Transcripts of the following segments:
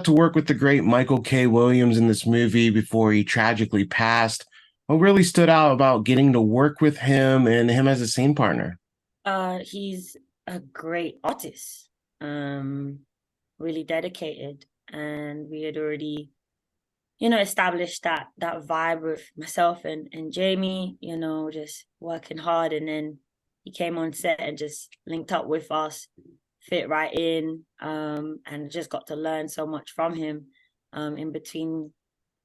to work with the great Michael K. Williams in this movie before he tragically passed. What really stood out about getting to work with him and him as a scene partner? He's a great artist, really dedicated, and we had already, established that vibe with myself and Jamie, just working hard, and then he came on set and just linked up with us, fit right in, and just got to learn so much from him, in between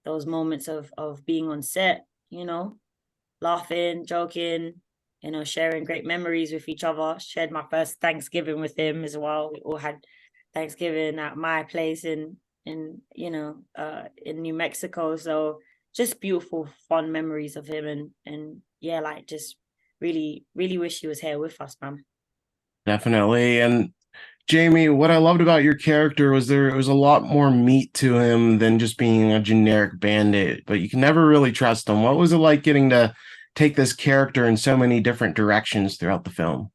those moments of being on set, laughing, joking, sharing great memories with each other. Shared my first Thanksgiving with him as well. We all had Thanksgiving at my place in New Mexico. So just beautiful, fun memories of him, and yeah, like just really, really wish he was here with us, man. Definitely. And Jamie, what I loved about your character was there was a lot more meat to him than just being a generic bandit, but you can never really trust him. What was it like getting to take this character in so many different directions throughout the film?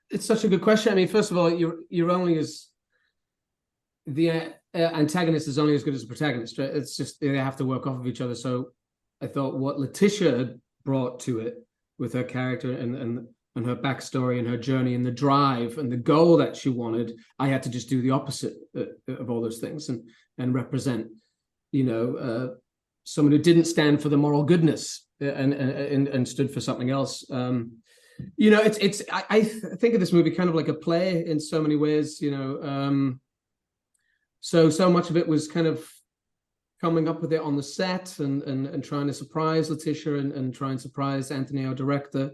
It's such a good question. I mean, first of all, you're only as the antagonist is only as good as the protagonist, right? It's just they have to work off of each other. So I thought what Letitia had brought to it with her character and her backstory and her journey and the drive and the goal that she wanted, I had to just do the opposite of all those things and represent, someone who didn't stand for the moral goodness and stood for something else. I think of this movie kind of like a play in so many ways, so much of it was kind of coming up with it on the set and trying to surprise Letitia and try and surprise Anthony, our director.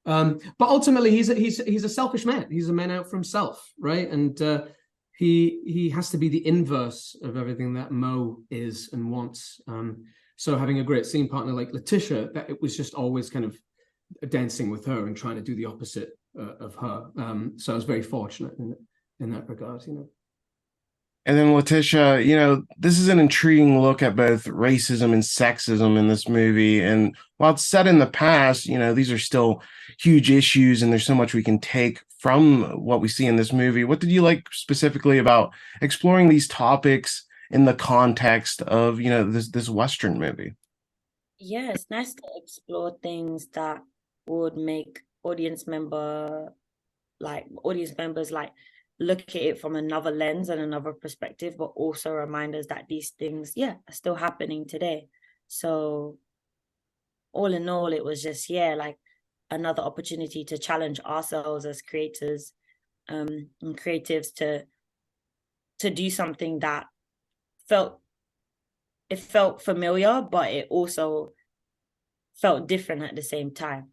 But ultimately, he's a selfish man. He's a man out for himself, right? And he has to be the inverse of everything that Mo is and wants. So having a great scene partner like Letitia, that it was just always kind of dancing with her and trying to do the opposite of her. So I was very fortunate in that regard, And then Letitia, this is an intriguing look at both racism and sexism in this movie. And while it's set in the past, these are still huge issues, and there's so much we can take from what we see in this movie. What did you like specifically about exploring these topics in the context of, this Western movie? Yeah, it's nice to explore things that would make audience members look at it from another lens and another perspective, but also remind us that these things, are still happening today. So all in all, it was just, like another opportunity to challenge ourselves as creators, and creatives to do something that felt familiar, but it also felt different at the same time.